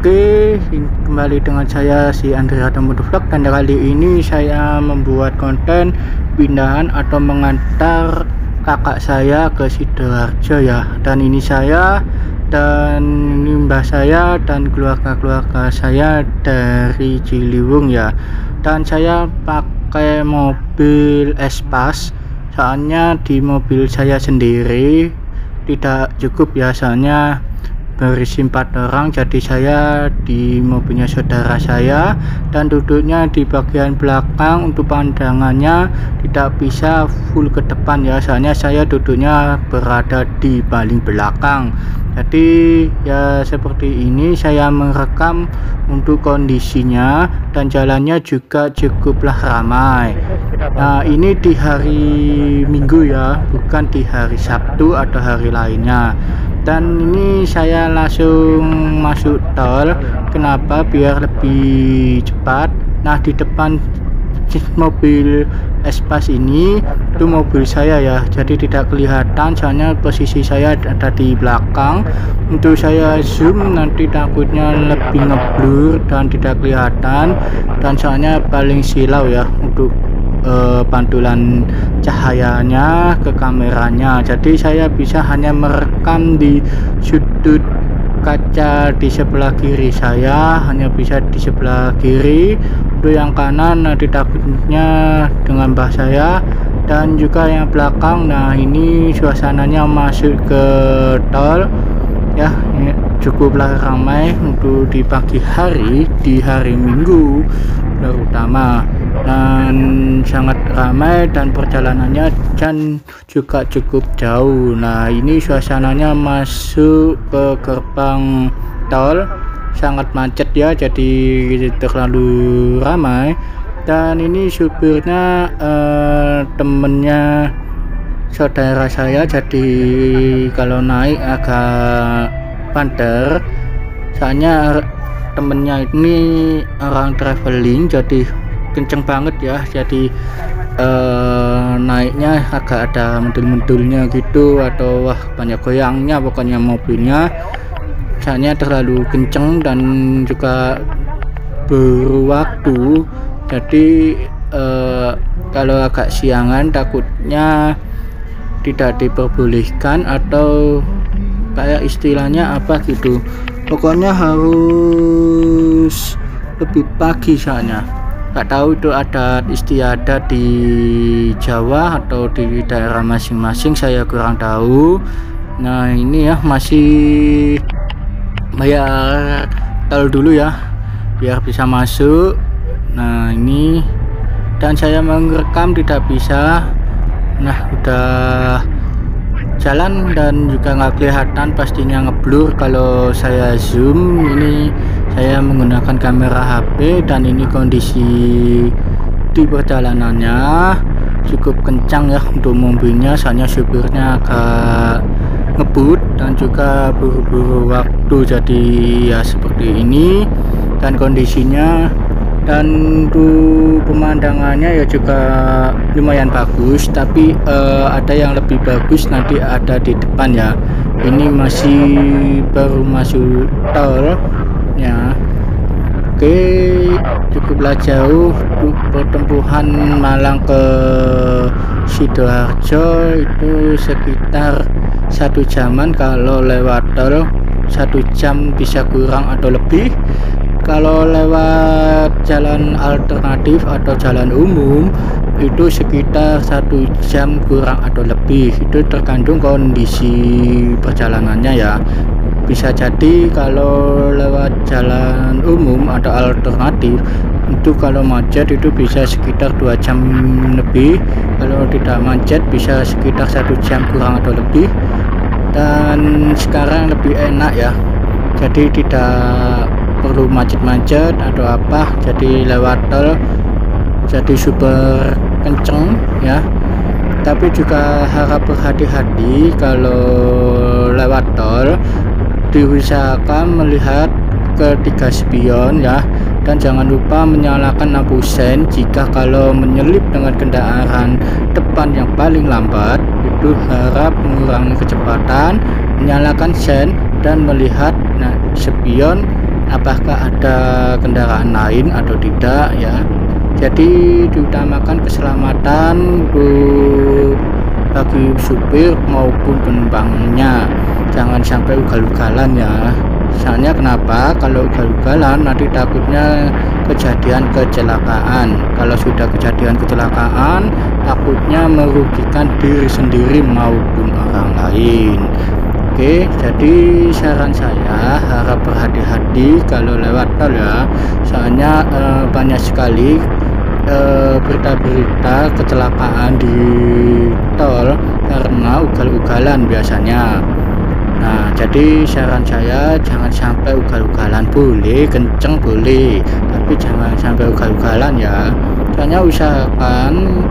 Oke, kembali dengan saya si Andri Motovlog, dan kali ini saya membuat konten pindahan atau mengantar kakak saya ke Sidoarjo ya. Dan ini saya dan ini mbah saya dan keluarga-keluarga saya dari Ciliwung ya. Dan saya pakai mobil Espas, soalnya di mobil saya sendiri tidak cukup ya, soalnya berisi 4 orang, jadi saya di mobilnya saudara saya dan duduknya di bagian belakang. Untuk pandangannya tidak bisa full ke depan ya, soalnya saya duduknya berada di paling belakang. Jadi ya seperti ini saya merekam untuk kondisinya, dan jalannya juga cukuplah ramai. Nah, ini di hari Minggu ya, bukan di hari Sabtu atau hari lainnya. Dan ini saya langsung masuk tol. Kenapa? Biar lebih cepat. Nah, di depan mobil Espas ini itu mobil saya ya, jadi tidak kelihatan soalnya posisi saya ada di belakang. Untuk saya zoom nanti takutnya lebih ngeblur dan tidak kelihatan, dan soalnya paling silau ya untuk pantulan cahayanya ke kameranya. Jadi saya bisa hanya merekam di sudut kaca di sebelah kiri, saya hanya bisa di sebelah kiri. Untuk yang kanan nanti takutnya dengan mbah saya, dan juga yang belakang. Nah, ini suasananya masuk ke tol ya, ini cukuplah ramai untuk di pagi hari, di hari Minggu terutama, dan sangat ramai dan perjalanannya dan juga cukup jauh. Nah, ini suasananya masuk ke gerbang tol, sangat macet ya, jadi terlalu ramai. Dan ini supirnya temennya saudara saya, jadi kalau naik agak banter, soalnya temennya ini orang traveling, jadi kenceng banget ya, jadi naiknya agak ada mendul-mendulnya gitu, atau wah banyak goyangnya pokoknya mobilnya, soalnya terlalu kenceng dan juga berwaktu. Jadi kalau agak siangan takutnya tidak diperbolehkan, atau kayak istilahnya apa gitu, pokoknya harus lebih pagi. Soalnya nggak tahu itu adat istiadat di Jawa atau di daerah masing-masing, saya kurang tahu. Nah, ini ya masih bayar tol dulu ya biar bisa masuk. Nah, ini dan saya merekam tidak bisa. Nah, udah jalan dan juga nggak kelihatan, pastinya ngeblur kalau saya zoom. Ini saya menggunakan kamera HP, dan ini kondisi di perjalanannya cukup kencang ya untuk mobilnya, soalnya supirnya agak ngebut dan juga buru-buru waktu. Jadi ya seperti ini dan kondisinya, dan untuk pemandangannya ya juga lumayan bagus, tapi ada yang lebih bagus nanti ada di depan ya. Ini masih baru masuk tol ya. Oke, cukuplah jauh untuk pertempuran Malang ke Sidoarjo, itu sekitar 1 jaman kalau lewat tol, 1 jam bisa kurang atau lebih. Kalau lewat jalan alternatif atau jalan umum itu sekitar 1 jam kurang atau lebih, itu tergantung kondisi perjalanannya ya. Bisa jadi kalau lewat jalan umum atau alternatif itu kalau macet itu bisa sekitar 2 jam lebih, kalau tidak macet bisa sekitar 1 jam kurang atau lebih. Dan sekarang lebih enak ya, jadi tidak perlu macet-macet atau apa, jadi lewat tol jadi super kenceng ya. Tapi juga harap berhati-hati kalau lewat tol, diusahakan melihat ketiga spion ya, dan jangan lupa menyalakan lampu sen jika kalau menyelip dengan kendaraan depan yang paling lambat. Itu harap mengurangi kecepatan, menyalakan sen dan melihat spion apakah ada kendaraan lain atau tidak ya. Jadi diutamakan keselamatan untuk bagi supir maupun penumpangnya, jangan sampai ugal-ugalan ya. Soalnya kenapa? Kalau ugal-ugalan nanti takutnya kejadian kecelakaan. Kalau sudah kejadian kecelakaan, takutnya merugikan diri sendiri maupun orang lain. Oke, jadi saran saya harap berhati-hati kalau lewat tol ya. Soalnya banyak sekali berita-berita kecelakaan di tol karena ugal-ugalan biasanya. Nah, jadi saran saya jangan sampai ugal-ugalan, boleh kenceng boleh, tapi jangan sampai ugal-ugalan ya. Soalnya usahakan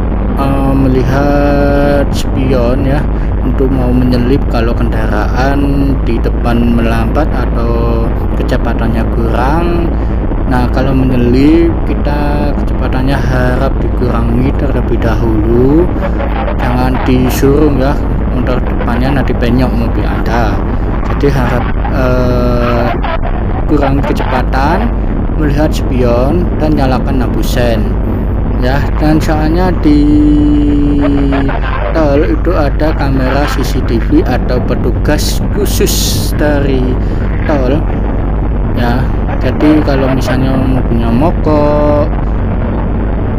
melihat spion ya, untuk mau menyelip kalau kendaraan di depan melambat atau kecepatannya kurang. Nah, kalau menyelip kita kecepatannya harap dikurangi terlebih dahulu, jangan disuruh ya motor depannya nanti penyok mobil Anda. Jadi harap kurangi kecepatan, melihat spion dan nyalakan lampu sen ya. Dan soalnya di tol itu ada kamera CCTV atau petugas khusus dari tol ya. Jadi kalau misalnya mobilnya mogok,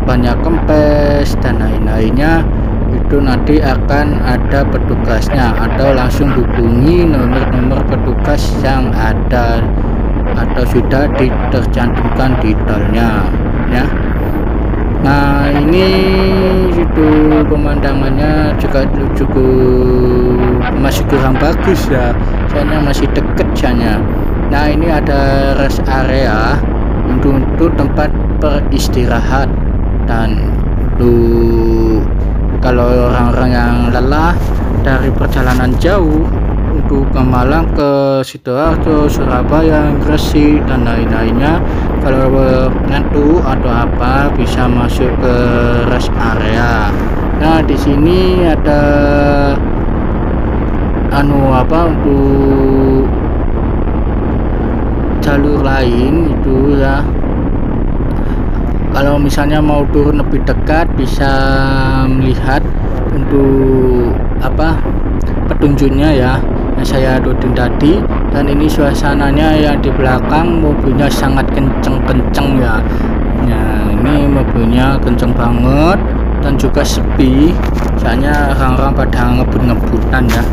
banyak kempes dan lain-lainnya, itu nanti akan ada petugasnya, atau langsung hubungi nomor petugas yang ada atau sudah tercantumkan di tolnya ya. Nah, ini itu pemandangannya juga cukup masih kurang bagus ya, soalnya masih deket soalnya. Nah, ini ada rest area untuk tempat beristirahat, dan untuk kalau orang-orang yang lelah dari perjalanan jauh untuk ke Malang, ke Sidoarjo, Surabaya, Gresik dan lain-lainnya, kalau ngantuk atau apa bisa masuk ke rest area. Nah, di sini ada untuk jalur lain itu ya. Kalau misalnya mau turun lebih dekat bisa melihat untuk petunjuknya ya yang saya turutin tadi. Dan ini suasananya yang di belakang mobilnya sangat kenceng-kenceng ya. Nah, ini mobilnya kenceng banget dan juga sepi, soalnya orang-orang pada ngebut-ngebutan ya.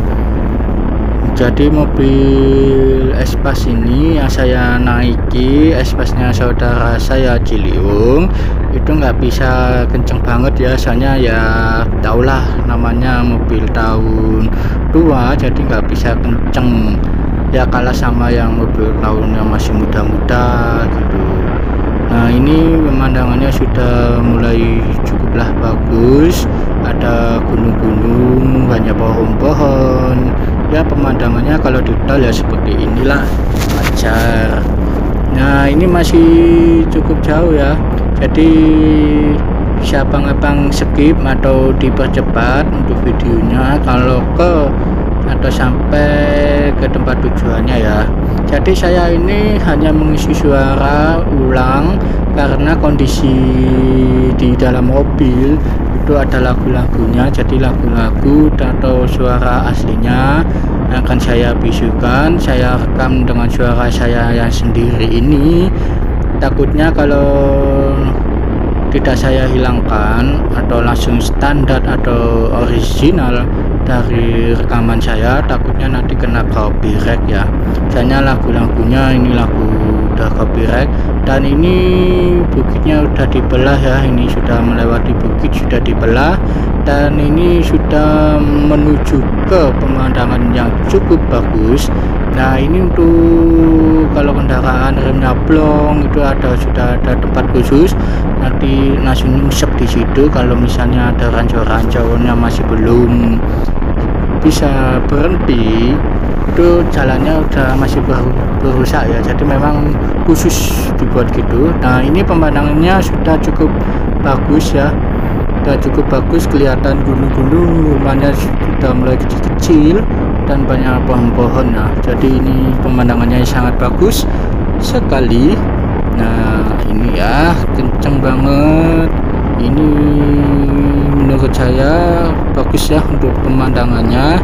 Jadi mobil Espas ini yang saya naiki, Espasnya saudara saya Ciliwung, itu nggak bisa kenceng banget ya, soalnya ya taulah namanya mobil tahun tua, jadi nggak bisa kenceng ya, kalah sama yang mobil tahunnya masih muda-muda gitu. Nah, ini pemandangannya sudah mulai cukuplah bagus, ada gunung-gunung, banyak pohon-pohon ya. Pemandangannya kalau di tol ya seperti inilah, wajar. Nah, ini masih cukup jauh ya, jadi bisa abang-abang skip atau dipercepat untuk videonya kalau atau sampai ke tempat tujuannya ya. Jadi saya ini hanya mengisi suara ulang karena kondisi di dalam mobil itu ada lagu-lagunya, jadi lagu-lagu atau suara aslinya akan saya bisukan, saya rekam dengan suara saya yang sendiri ini. Takutnya kalau tidak saya hilangkan atau langsung standar atau original dari rekaman saya, takutnya nanti kena copyright ya. Soalnya lagu-lagunya ini lagu udah copyright, dan ini bukitnya udah dibelah ya, ini sudah melewati bukit, sudah dibelah, dan ini sudah menuju ke pemandangan yang cukup bagus. Nah, ini untuk kalau kendaraan remnya blong itu sudah ada tempat khusus, nanti langsung nyungsep di situ. Kalau misalnya ada ranjau-ranjaunya masih belum bisa berhenti, itu jalannya udah masih berusak ya, jadi memang khusus dibuat gitu. Nah, ini pemandangannya sudah cukup bagus ya, sudah cukup bagus, kelihatan gunung-gunung, rumahnya sudah mulai kecil-kecil dan banyak pohon-pohon. Nah, jadi ini pemandangannya sangat bagus. sekali. Nah ini ya kenceng banget, ini menurut saya bagus ya untuk pemandangannya.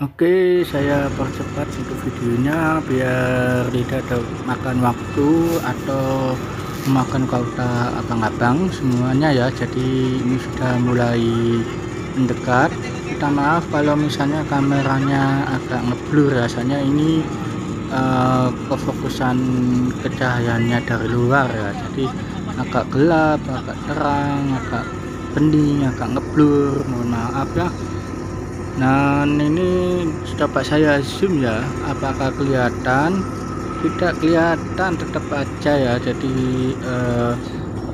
Oke, saya percepat untuk videonya biar tidak ada makan waktu atau memakan kuota abang-abang semuanya ya. Jadi ini sudah mulai mendekat. Kita maaf kalau misalnya kameranya agak ngeblur, rasanya ini kefokusan kecahayaannya dari luar ya. Jadi agak gelap, agak terang, agak bening, agak ngeblur. Mohon maaf ya. Nah ini coba saya zoom ya, apakah kelihatan? Tidak kelihatan, tetap aja ya. Jadi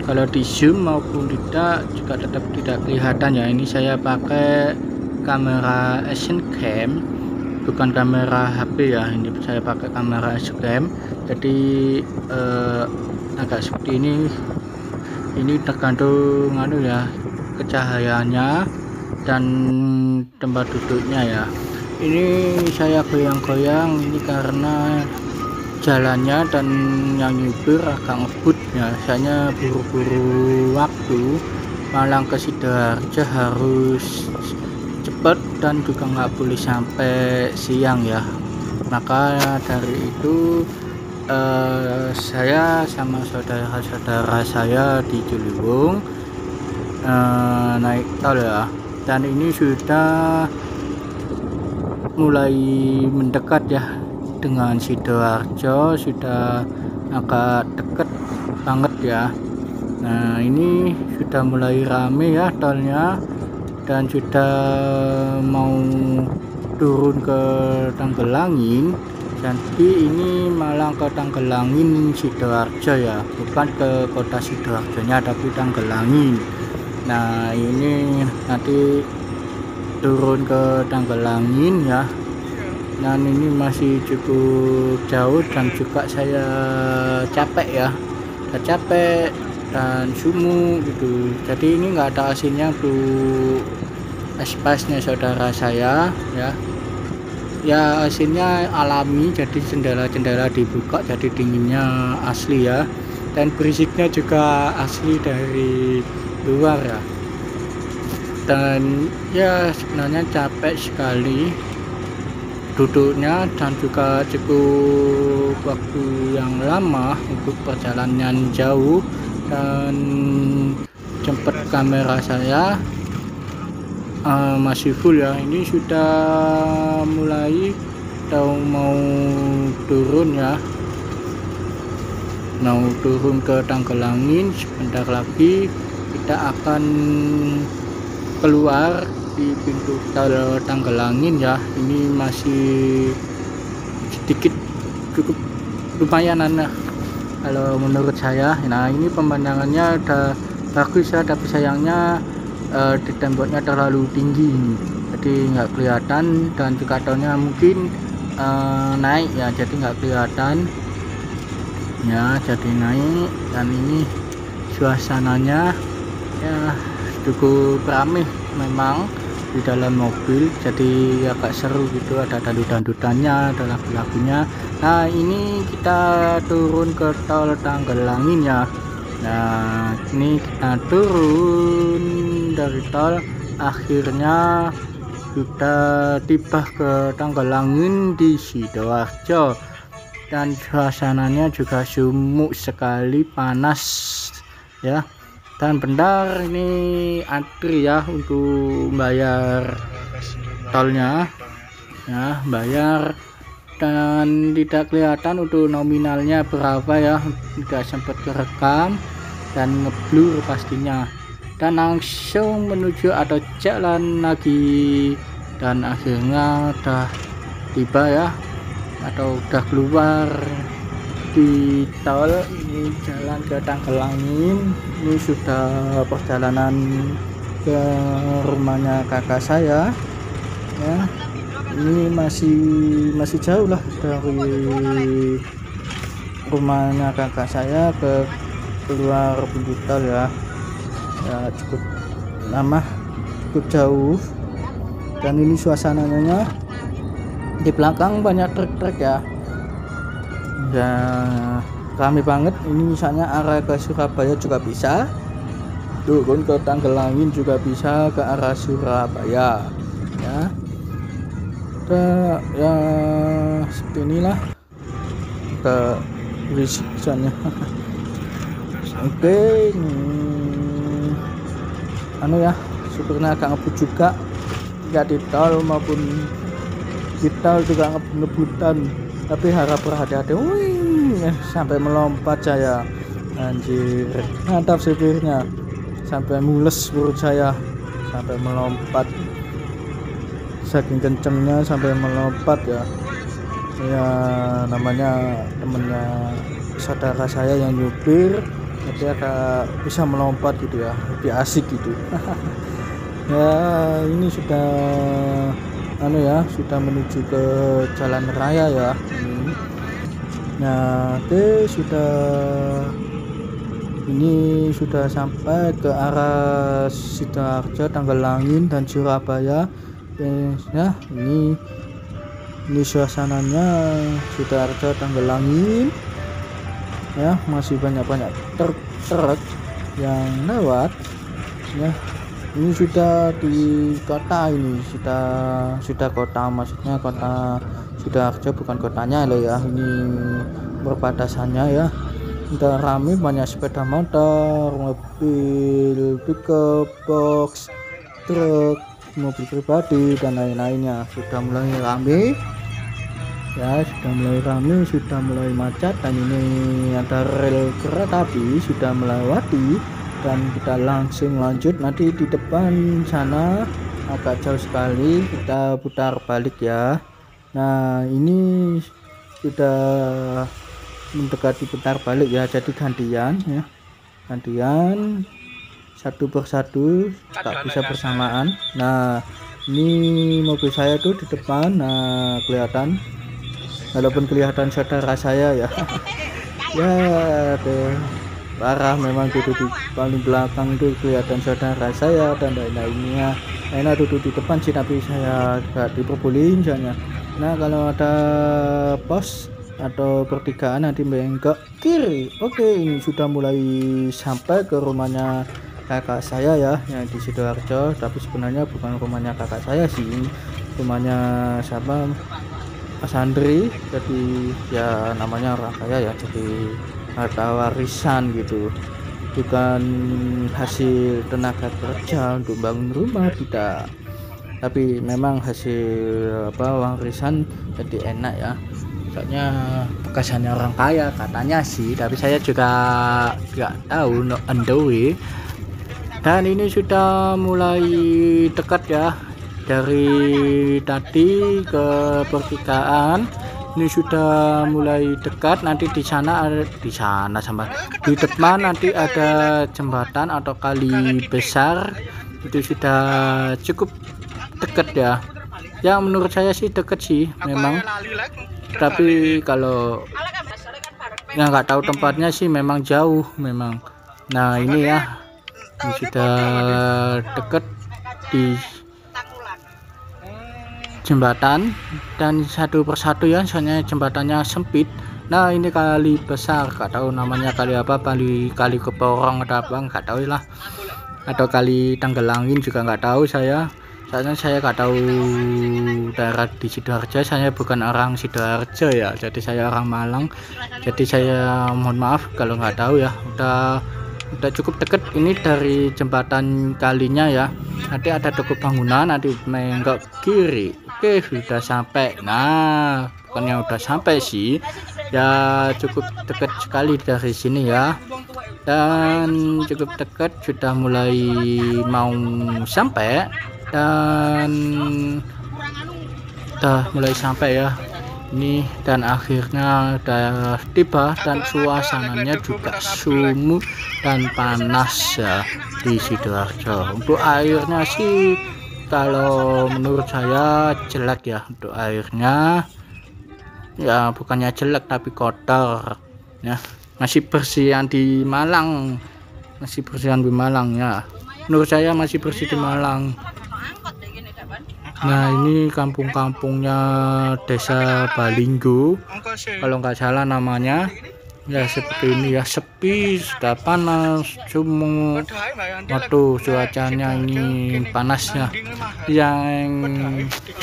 kalau di zoom maupun tidak juga tetap tidak kelihatan ya. Ini saya pakai kamera action cam, bukan kamera HP ya. Ini saya pakai kamera action cam, jadi agak seperti ini tergantung ya kecahayaannya dan tempat duduknya ya. Ini saya goyang-goyang ini karena jalannya dan yang nyupir agak ngebut ya. Saya buru-buru waktu, Malang ke Sidoarjo harus cepat dan juga nggak boleh sampai siang ya. Maka dari itu saya sama saudara-saudara saya di Ciliwung naik tol ya. Dan ini sudah mulai mendekat ya dengan Sidoarjo, sudah agak deket banget ya. Nah ini sudah mulai rame ya tolnya, dan sudah mau turun ke Tanggelangin. Jadi ini Malang ke Tanggelangin Sidoarjo ya, bukan ke kota Sidoarjonya tapi Tanggelangin. Nah ini nanti turun ke Tanggelangin ya. Dan ini masih cukup jauh dan juga saya capek ya, capek dan sumuk gitu. Jadi ini nggak ada asinnya untuk espasnya saudara saya ya. Ya asinnya alami, jadi jendela-jendela dibuka jadi dinginnya asli ya, dan berisiknya juga asli dari luar ya. Dan ya sebenarnya capek sekali duduknya dan juga cukup waktu yang lama untuk perjalanan jauh. Dan jemput kamera saya masih full ya. Ini sudah mulai mau turun ya, mau turun ke Tanggelangin. Sebentar lagi kita akan keluar di pintu tol Tanggelangin ya. Ini masih sedikit cukup lumayan kalau menurut saya. Nah ini pemandangannya udah bagus ya, tapi sayangnya di temboknya terlalu tinggi, jadi nggak kelihatan, dan juga tolnya mungkin naik ya, jadi nggak kelihatan ya, jadi naik. Dan ini suasananya ya cukup ramai memang di dalam mobil, jadi agak seru gitu, ada dangdut-dangdutannya, ada lagu-lagunya. Nah ini kita turun ke tol Tanggelangin ya. Nah ini kita turun dari tol, akhirnya sudah tiba ke Tanggelangin di Sidoarjo, dan suasananya juga sumuk sekali, panas ya. Dan bentar ini antri ya untuk bayar tolnya ya, bayar, dan tidak kelihatan untuk nominalnya berapa ya, tidak sempat kerekam dan ngeblur pastinya. Dan langsung menuju atau jalan lagi, dan akhirnya udah tiba ya, atau udah keluar di tol. Ini jalan ke Tanggelangin. Ini sudah perjalanan ke rumahnya kakak saya ya. Ini masih jauh lah dari rumahnya kakak saya ke keluar pintu tol ya, cukup lama, cukup jauh. Dan ini suasananya di belakang banyak truk-truk ya, ya rame banget. Ini misalnya arah ke Surabaya juga bisa, turun ke Tanggelangin juga bisa, ke arah Surabaya ya. Ya seperti inilah ke berisik soalnya. Oke, anu ya, supirnya agak ngebut juga, nggak di tol maupun di tol juga ngebutan, tapi harap berhati-hati. Wih, sampai melompat saya, anjir, mantap supirnya, sampai mules perut saya, sampai melompat, saking kencengnya sampai melompat ya. Ya namanya temennya saudara saya yang nyupir, jadi agak bisa melompat gitu ya, lebih asik gitu. Ya ini sudah anu ya, sudah menuju ke jalan raya ya ini. Nah oke, ini sudah sampai ke arah Sidoarjo, Tanggelangin dan Surabaya ya. Ini suasananya Sidoarjo, Tanggelangin ya, masih banyak truk yang lewat ya. Ini sudah di kota, ini sudah kota, maksudnya kota Sidoarjo, bukan kotanya loh ya, ini perbatasannya ya. Udah rame, banyak sepeda motor, mobil pickup, box, truk, mobil pribadi dan lain-lainnya. Sudah mulai rame ya, sudah mulai macet. Dan ini ada rel kereta api sudah melewati, dan kita langsung lanjut. Nanti di depan sana agak jauh sekali, kita putar balik ya. Nah ini sudah mendekati putar balik ya, jadi gantian ya, gantian satu persatu, tak bisa bersamaan. Nah ini mobil saya tuh di depan, nah kelihatan, walaupun kelihatan saudara saya ya. Ya tuh parah memang, duduk di paling belakang itu kelihatan saudara saya dan lain-lainnya. Enak duduk di depan sih, tapi saya gak diperbolehin soalnya. Nah kalau ada pos atau pertigaan nanti bengkok kiri. Oke, ini sudah mulai sampai ke rumahnya kakak saya ya, yang di Sidoarjo. Tapi sebenarnya bukan rumahnya kakak saya sih, rumahnya siapa, Mas Andri. Jadi ya namanya orang kaya ya, jadi harta warisan gitu, bukan hasil tenaga kerja untuk bangun rumah, tidak, tapi memang hasil warisan, jadi enak ya. Soalnya bekasannya orang kaya katanya sih, tapi saya juga nggak tahu, no way. Dan ini sudah mulai dekat ya, dari tadi ke pertigaan ini sudah mulai dekat. Nanti di sana sama di depan nanti ada jembatan atau kali besar, itu sudah cukup dekat ya. Ya menurut saya sih dekat sih memang, tapi kalau yang nggak tahu tempatnya sih memang jauh memang. Nah ini ya, ini sudah dekat di jembatan, dan satu persatu ya, soalnya jembatannya sempit. Nah ini kali besar, nggak tahu namanya kali apa, kali Keporong atau apa, nggak tahu lah, atau kali Tanggelangin juga nggak tahu saya. Soalnya saya nggak tahu daerah di Sidoarjo, saya bukan orang Sidoarjo ya, jadi saya orang Malang. Jadi saya mohon maaf kalau nggak tahu ya. Udah cukup deket ini dari jembatan kalinya ya. Nanti ada toko bangunan, nanti menggok kiri. Oke, sudah sampai. Nah bukannya udah sampai sih ya, cukup deket sekali dari sini ya, dan cukup dekat, sudah mulai mau sampai, dan udah mulai sampai ya ini, dan akhirnya udah tiba, dan suasananya juga sumuk dan panas ya di Sidoarjo. Untuk airnya sih kalau menurut saya jelek ya, untuk airnya ya, bukannya jelek tapi kotor ya, masih bersihan di Malang, ya, menurut saya masih bersih di Malang. Nah, ini kampung-kampungnya Desa Balinggo, kalau nggak salah namanya. Ya seperti ini ya, sepi, sudah panas, cuma waduh cuacanya ini panasnya. Yang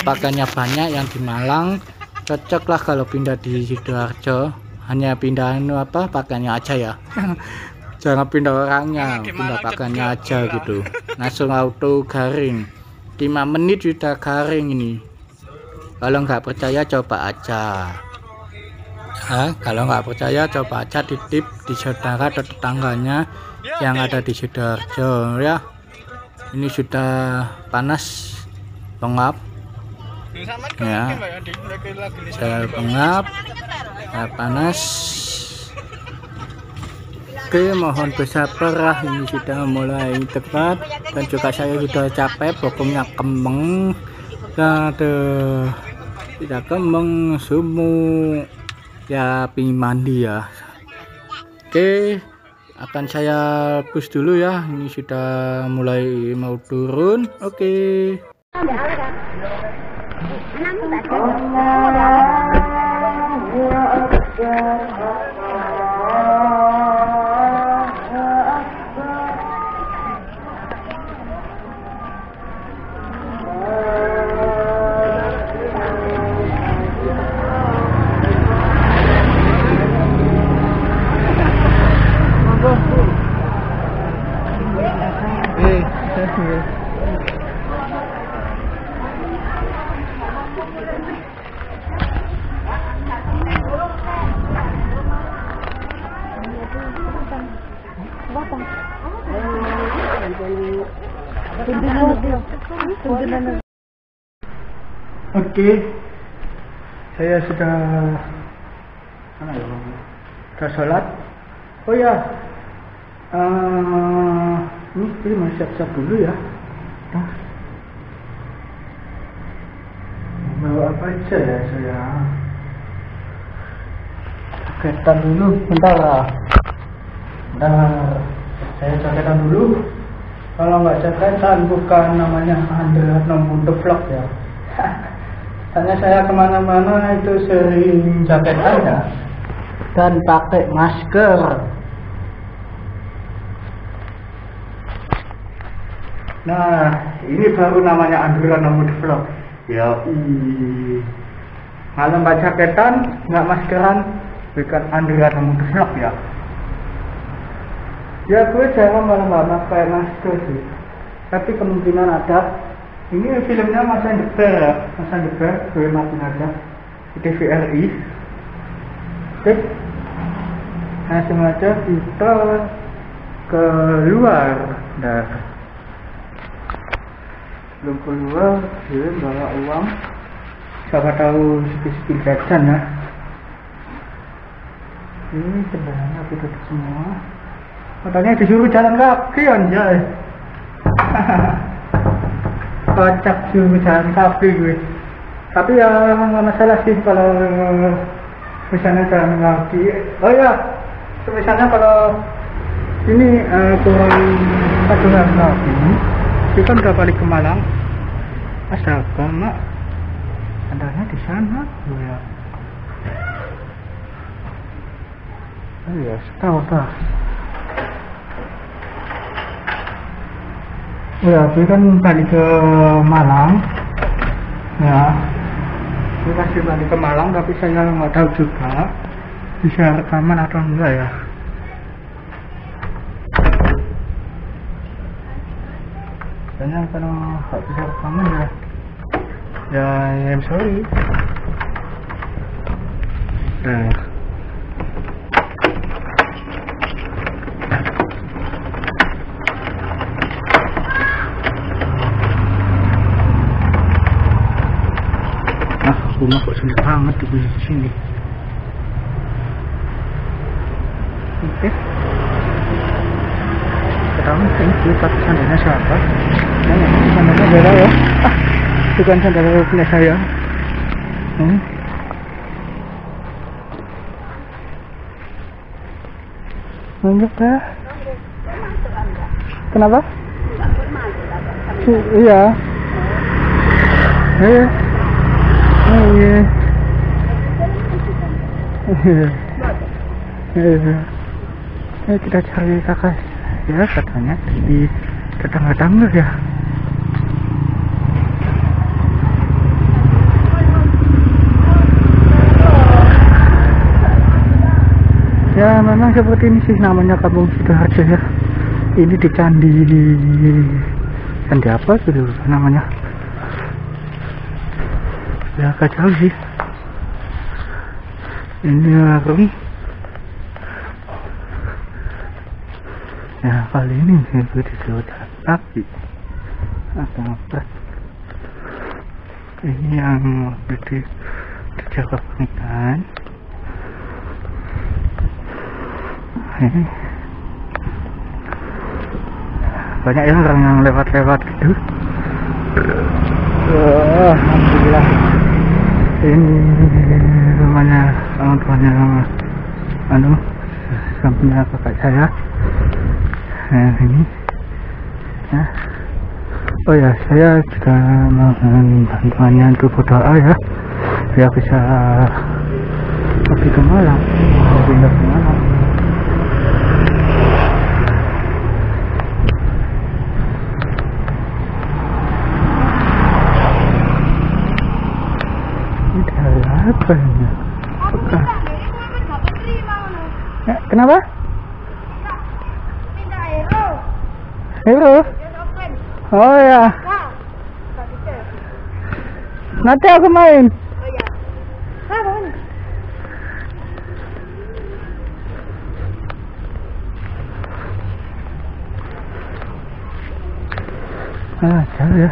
pakainya banyak yang di Malang cocok lah kalau pindah di Sidoarjo, hanya pindahan apa pakainya aja ya. Jangan pindah orangnya, pindah pakainya aja gitu, langsung auto garing, 5 menit sudah garing ini. Kalau nggak percaya coba aja. Kalau nggak percaya coba aja titip di saudara atau tetangganya yang ada di Sidoarjo ya. Ini sudah panas pengap ya, sudah pengap, panas. Oke, mohon bersabar, ini sudah mulai dekat dan juga saya sudah capek, bokongnya kembang dan tidak kembang sumuk ya, pingin mandi ya. Oke, akan saya push dulu ya, ini sudah mulai mau turun. Oke. Oke, saya sudah sholat. Oh ya, ini mau siap-siap dulu ya. Bawa apa aja ya saya? Jaketan dulu, bentar. Saya jaketan dulu. Kalau nggak jaketan bukan namanya Andrea Nomundo Vlog ya. Hanya saya kemana-mana itu sering jaketan ya, dan pakai masker. Nah, ini baru namanya Andrea Nomundo Vlog ya. Kalau nggak jaketan, nggak maskeran, bukan Andrea Nomundo Vlog ya. Ya gue jarang malah nggak pakai masker sih, tapi kemungkinan ada. Ini filmnya Masa Depan ya, Masa Depan gue makin ada di TVRI. Oke, langsung aja kita keluar. Nah, belum keluar, dia bawa uang. Siapa tahu sedikit jajan ya. Ini sebenarnya tutup semua. Katanya disuruh jalan kaki anjay. Kocak suruh jalan kaki gue. Tapi ya nggak masalah sih kalau misalnya jalan kaki. Oh ya, misalnya kalau ini kurang 1 hari lagi, kita kan udah balik ke Malang. Astaga mak, adanya di sana. Oh ya. Oh ya, tahu. Ya, gue kan balik ke Malang ya, gue masih balik ke Malang, tapi saya nggak tahu juga bisa rekaman atau enggak ya. Kayaknya kalau nggak bisa rekaman ya I'm sorry. Nah, rumah kok sulit banget di sini. Oke, pertama ini pakai sandalnya siapa? Sandalnya beda ya. Bukan sandal punya saya. Nunjuk ya. Kenapa? Iya. Eh, oh iya. Kita cari kakak ya, katanya di tetangga-tetangga ya. Ya memang seperti ini sih namanya Kampung Sidoarjo ya. Ini di candi apa gitu namanya. Ya agak jauh sih. Ini warung. Ya kali ini itu disebut api atau apa. Ini yang lebih dijaga pernikahan. Ini banyak ya orang yang lewat-lewat gitu. Alhamdulillah. Ini rumahnya orang tuanya sampingnya kakak saya. Nah ini ya. Oh ya, saya juga mohon bantuannya untuk berdoa ya, biar bisa pergi ke Malang, pindah ke Malang. Apa ini? Ya, kenapa? Hero? Oh ya. Nanti aku main. Jauh ya.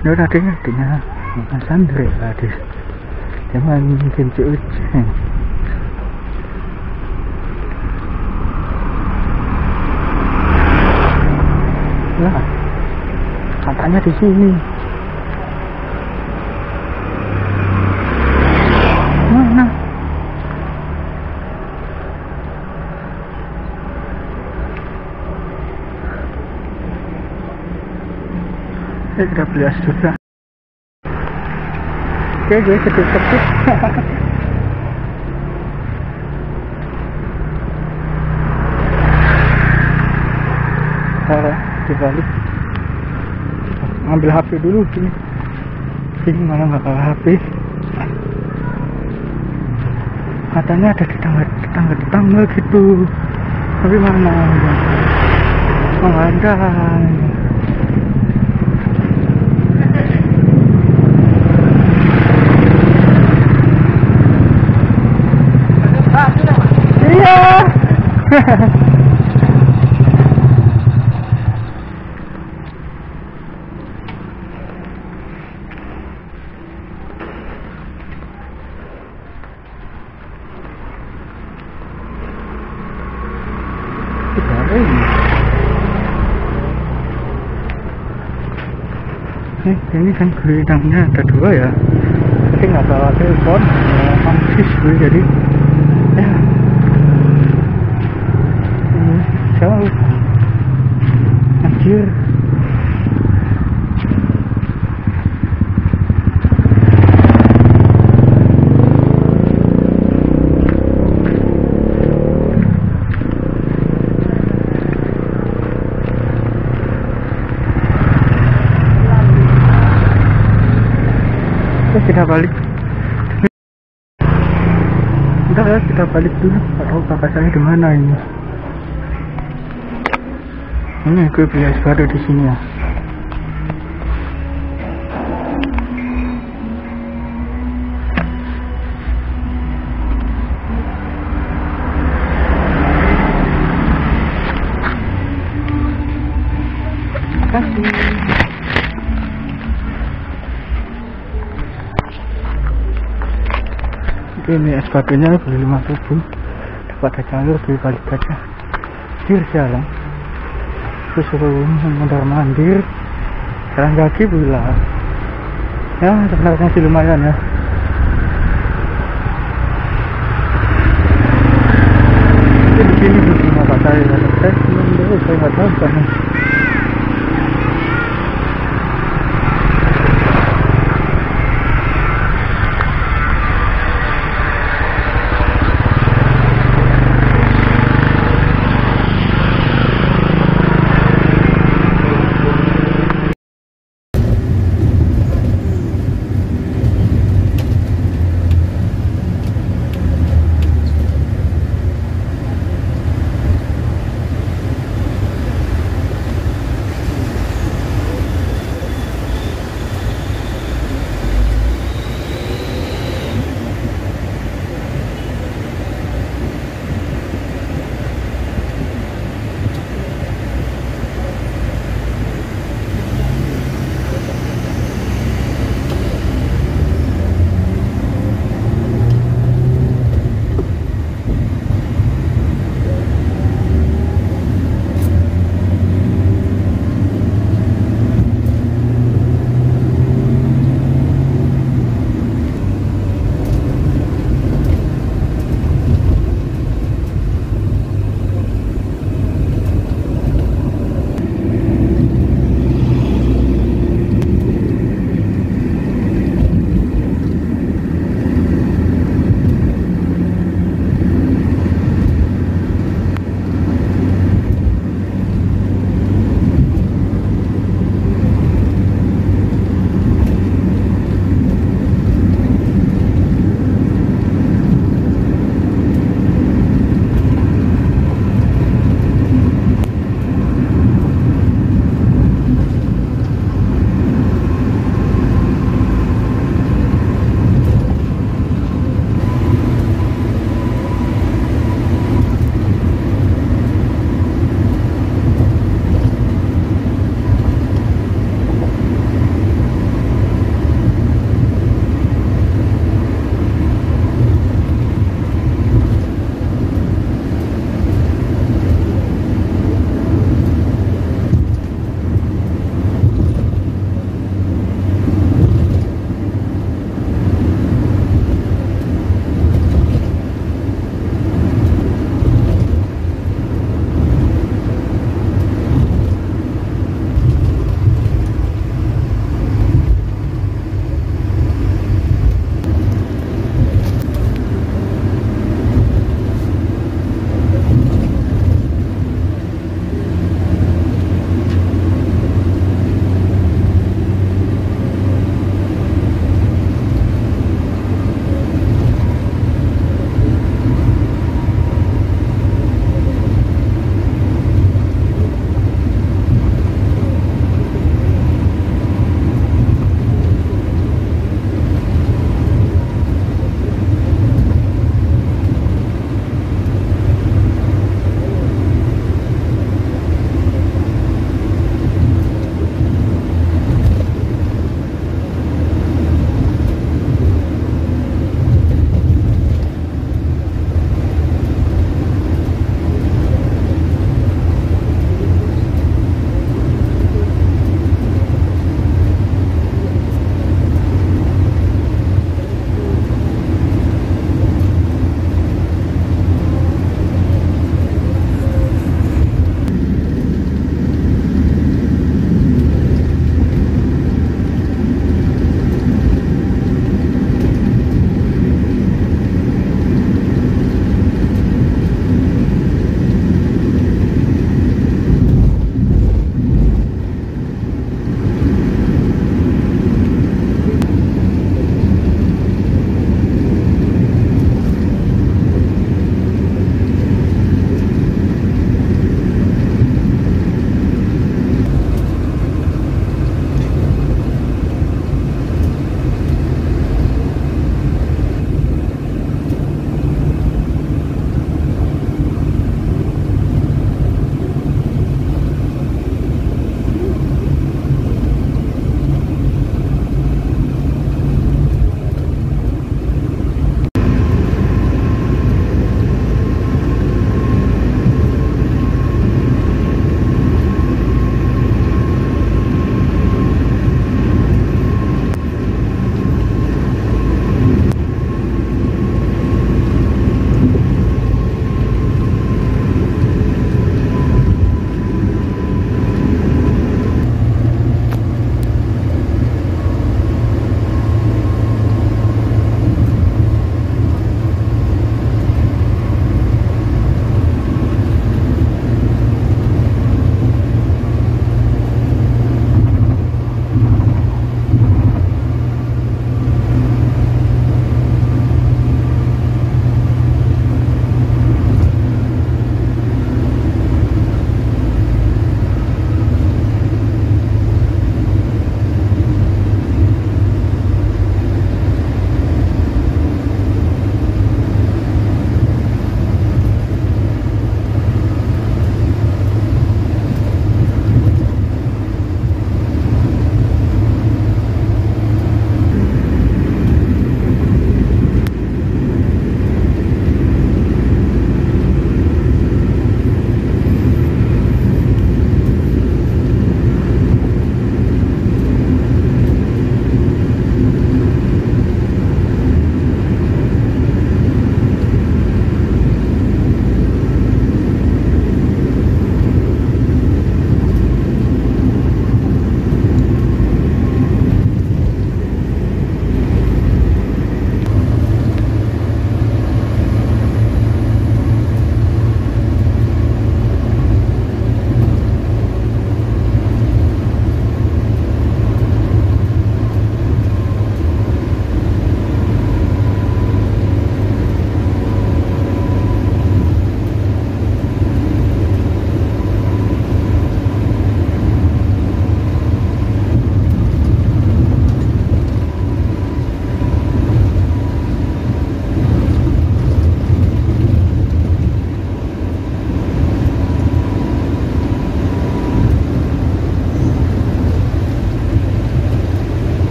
Ini tadinya bukan santri tadi. Cuman mungkin ujian. Nah, katanya di sini. Mana? Saya tidak beli es juga. Oke, gue sedikit. Dibalik, ngambil HP dulu sini. Sini malah nggak kalah HP. Katanya ada tetangga gitu, tapi mana? Oh, nggak ada. Iya. Ini kan gudangnya ada dua ya, tapi nggak bawa telepon, mantis gue jadi ya jauh anjir. Kita balik. Bentar ya, kita balik dulu. Atau kakak saya di mana ini? Ini gue beli es batu di sini ya. Kasih. Ini es batunya beli 5.000, dapat jalur di balik aja. Dir jalan, terus suruh mondar mandir, jalan kaki pula. Ya sebenarnya sih lumayan ya. Di sini di rumah saya, saya nggak tahu sana.